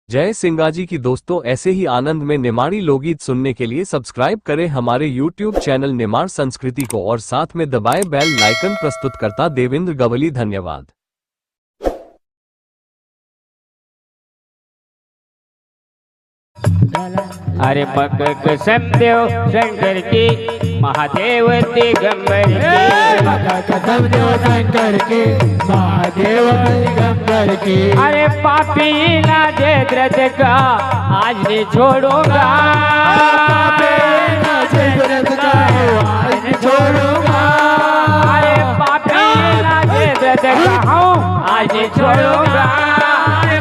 जय सिंगाजी की दोस्तों, ऐसे ही आनंद में निमाड़ी लोकगीत सुनने के लिए सब्सक्राइब करें हमारे YouTube चैनल निमाड़ संस्कृति को और साथ में दबाएं बेल लाइकन। प्रस्तुतकर्ता देवेंद्र गवली। धन्यवाद। अरे मग कसम देव शंकर की महादेव दिगंबर की, कसम देव शंकर की महादेव दिगंबर की। अरे पापी ना जयद्रथ का आज नहीं छोड़ूंगा, आज नहीं छोड़ूंगा। अरे पापी ना जयद्रथ का हूँ आज नहीं छोड़ूंगा,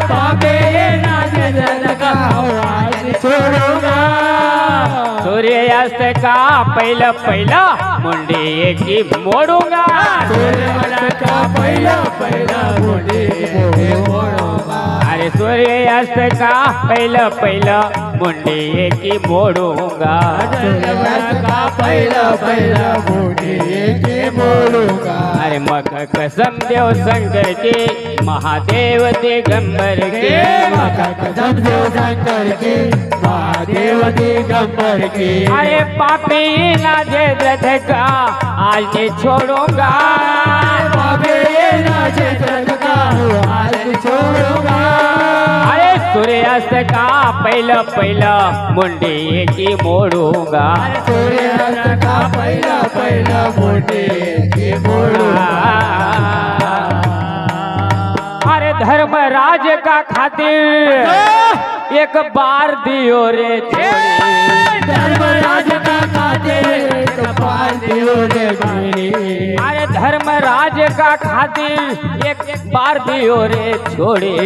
पापी ना जयद्रथ का हूँ आज नहीं छोड़ूंगा। सूर्यास्त का पहला पहला मुंडी की मोड़ूंगा, सूर्यास्त का पहला पहला मुंडी मोड़ूंगा। अरे सूर्यास्त का पहला पहला मुंडी की मोड़ूंगा, सूर्यास्त का पहला पहला मुंडी की मोड़ूंगा। अरे मग कसम देव शंकर की महादेव दिगंबर की, कसम देव शंकर की महादेव दिगंबर की। अरे पापी ना जयद्रथ का आज नहीं छोड़ूंगा, पापी ना जयद्रथ का आज नहीं छोड़ूंगा। अरे सूर्यास्त का पहला पहला मुंडी की मोड़ूंगा, सूर्यास्त का पहला पहला मुंडी की मोड़ूंगा। अरे धर्मराज का खातिर एक बार दियो रे छोड़ी, धर्मराज का खातिर एक बार दियो रे छोड़ी। अरे धर्मराज का खातिर एक बार दियो रे छोड़ी,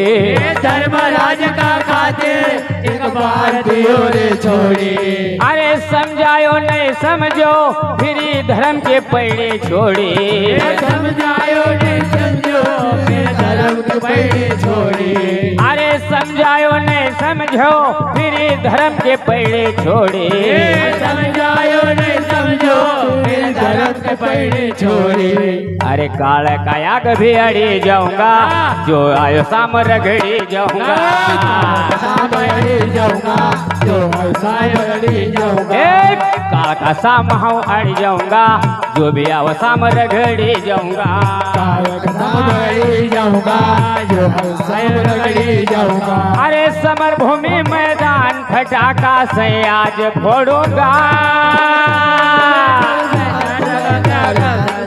धर्मराज का खातिर एक बार दियो रे छोड़ी। अरे समझायो नहीं समझो फिर धर्म के पैड़े छोड़ी, समझायो नहीं समझो फिर धर्म के पैड़े छोड़ी। अरे समझायो नहीं समझो फिर धर्म के पैड़े छोड़ी, समझायो नहीं समझो फिर धर्म के पैड़े छोड़ी। अरे काल काया कभी अड़ी जाऊंगा, जो आयो साम रगड़ी जाऊंगा, सामड़ी जाऊंगा जो सामड़ी जाऊंगा। काल का साम हूँ अड़ जाऊंगा, जो भी आओ साम रगड़ी जाऊंगा, सामड़ी जाऊंगा जो सामड़ी जाऊंगा। अरे समर भूमि मैदान फटाका से आज फोड़ूंगा,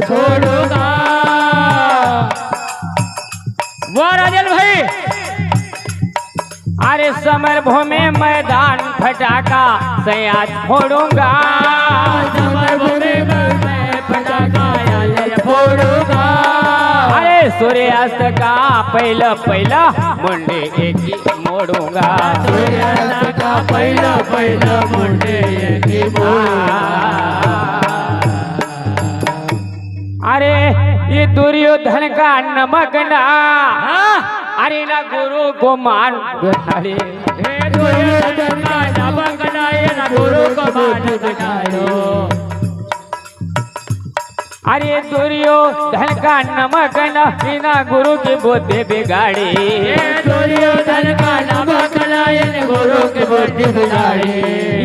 छोड़ूंगा। वो राजन भाई। अरे समर भूमि मैदान फटाका से आज फोड़ूंगा, समर भूमि में फटाका आज फोड़ूंगा। अरे सूर्यास्त का पहला पहला मुंडे एक मोड़ूंगा, सूर्यास्त का पहला पहला मुंडे एक मोड़ूंगा। अरे ये दुर्योधन का नमक ना, अरे ना गुरु को मान, अरे दुर्योधन का नमक ना, ये ना गुरु को मान दिखायो। अरे दुर्योधन का नमक ना गुरु की बुद्धि बिगाड़ी, दुर्योधन का नमक ना, ये गुरु की बुद्धि बिगाड़ी।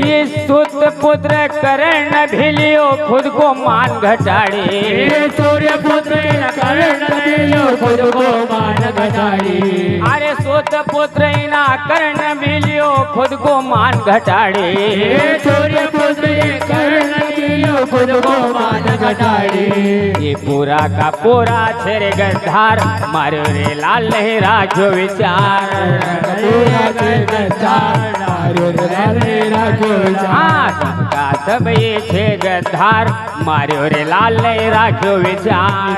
ये सुत पुत्र कर्ण भी लियो खुद को मान घटाड़ी, सूर्य पुत्र कर्ण भी लियो खुद को मान घटाड़ी। अरे सुत पुत्र ना कर्ण भी लियो खुद को मान घटाड़ी, सूर्य पुत्र कर्ण भी लियो खुद को मान घटाड़ी। ये पूरा का पूरा छेरे गद्दार मारो रे लाल लहरा जो विचार, पूरा के गद्दार मारो रे लाल लहरा जो विचार। हाँ सबका सब ये छे गद्दार मारो रे लाल लहरा जो विचार,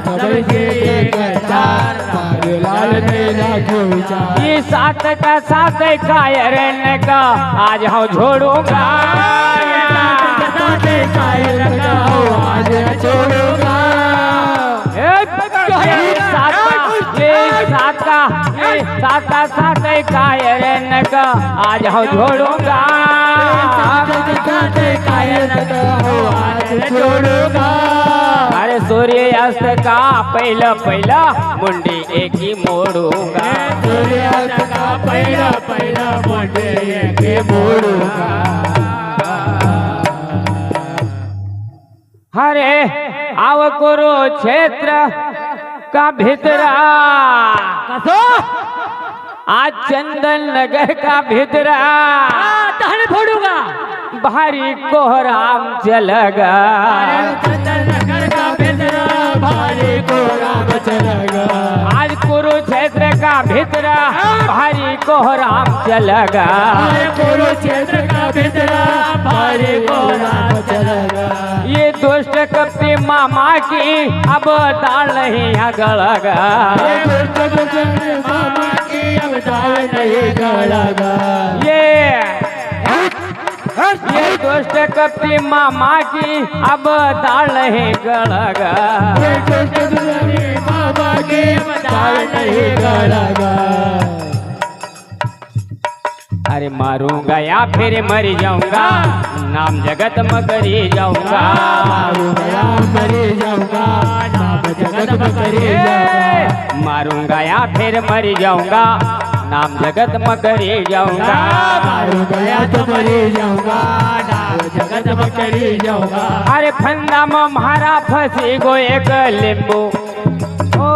सबके गद्दार मारो लाल लहरा जो विचार। ये सात का सात कायरन का आज हम छोड़ूंगा, आज छोड़ूंगा। सात कायरन का आज हम छोड़ूंगा, आज छोड़ूंगा। अरे सूर्यास्त का पहिला मुंडी एकी मोडूंगा सूर्यास्त का पहिला मुंडी एकी मोडूंगा अरे आव कुरुक्षेत्र का भितरा कसो आज चंदन नगर का भितरा तहन फोड़ूंगा भारी कोहराम चलगा चंदन नगर का भितरा भारी कोहराम चलगा आज कुरुक्षेत्र का भितरा भारी कोहराम चलगा कुरुक्षेत्र का भितरा भारी कोहराम चलगा ये दुष्ट कपटी मामा की अब दाल नहीं गलगा मामा की अब दाल नहीं गलगा ये दुष्ट कपटी मामा की अब दाल नहीं गलगा मामा की अब दाल नहीं गलगा अरे मारूंगा या फिर मर जाऊंगा नाम जगत में करी जाऊंगा मारूंगा मरी जाऊंगा नाम जगत में करी जाऊंगा मारूंगा या फिर मर जाऊंगा नाम जगत में करी जाऊंगा मारूंगा या तो मरी जाऊंगा नाम जगत में करी जाऊंगा अरे फंदा में मारा फंसी गो एक लींबू ओ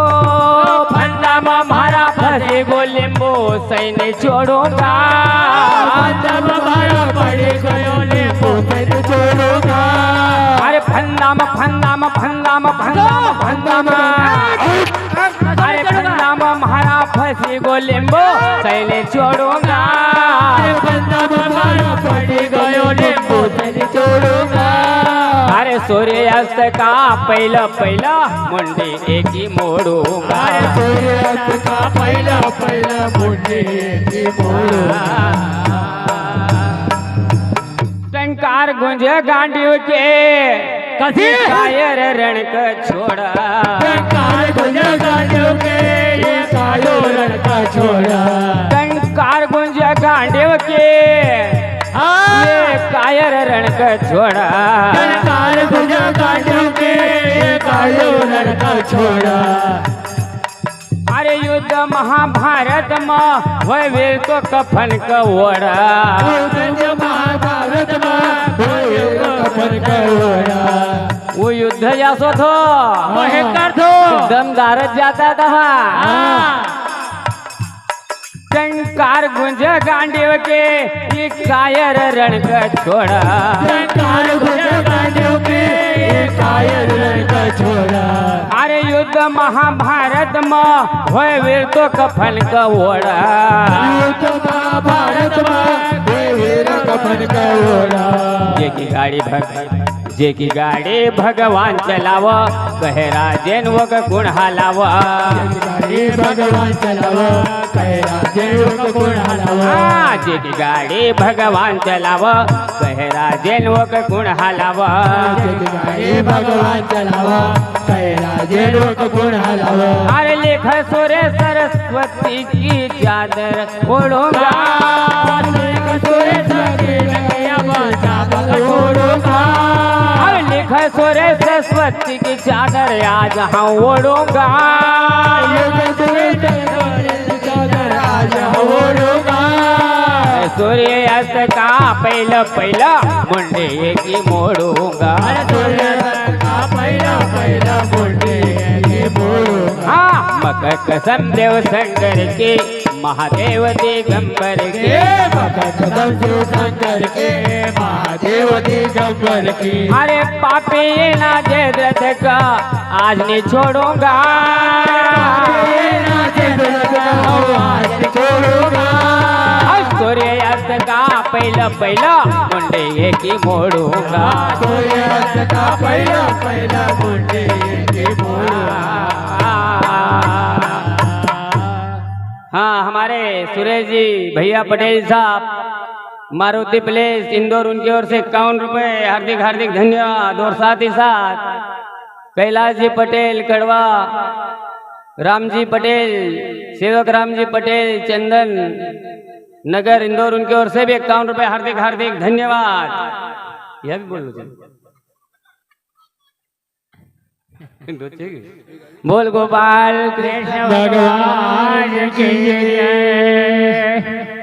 फंदा में मारा फंसी गो लींबू सैने छोड़ूंगा फंदा में मारा पड़ी गयो लींबू सैने छोड़ूंगा अरे फंदा में अरे फंदा में मारा फंसी गो लींबू सैने छोड़ूंगा फंदा में मारा पड़ी गयो लींबू सैने छोड़ूंगा अरे सूर्यास्त का पहिला मुंडी एकी मोडूंगा सूर्यास्त का पहिला मुंडी एकी मोडूंगा टंकार गुंजे गांडियों के कसी कायर रण का छोड़ा टंकार गुंजे गांडियों के ये कायो रण का छोड़ा टंकार गुंजे गांडियों के ये कायर रण का छोड़ा टंकार गुंजे गांडियों के ये कायो रण का छोड़ा अरे युद्ध महाभारत में वह वीर तो कफन का ओढ़ा महाभारत में कफन का ओढ़ा वो युद्ध जासो थो कर दो दमदार जाता था टंकार गुंज गांडियों के ये कायर रण का छोड़ा टंकार गुंज गांडियों के ये कायर रण का छोड़ा अरे युद्ध महाभारत में वह वीर तो कफन का ओढ़ा युद्ध महाभारत में वीर कफन का ओढ़ा जे की गाड़ी भगवान चलाव कहे राजेन वो गुण हलावा भगवान चलावा कहे राजेन वो गुण हलावा जे की गाड़ी भगवान चलाव कहे राजेन वो गुण हलावा भगवान चलावा कहे राजेन वो गुण हलावा अरे लेख सोरे सरस्वती की चादर ओढ़ूंगा लिख सोरे सरस्वती की चादर आज हम ओढ़ूंगा सूर्यास्त का पहिला मुंडे की मोड़ूंगा हाँ मकर कसम देव शंकर के महादेव दिगंबर के शंकर के महादेव दिगंबर की अरे पापी ना जयद्रथ का आज नहीं छोड़ूंगा सूर्यास्त का पहिला मुंडे की मोड़ूंगा सूर्यास्त का पहिला मुंडे की मोड़ूंगा हाँ हमारे सुरेश जी भैया पटेल साहब मारुति प्लेस इंदौर उनकी ओर से 51 रुपए हार्दिक हार्दिक धन्यवाद। और साथ ही साथ कैलाश जी पटेल कड़वा, राम जी पटेल, सेवक राम जी पटेल चंदन नगर इंदौर उनकी ओर से भी 51 रुपए हार्दिक हार्दिक धन्यवाद। यह भी बोल लो। बोल गोपाल कृष्ण भगवान की जय।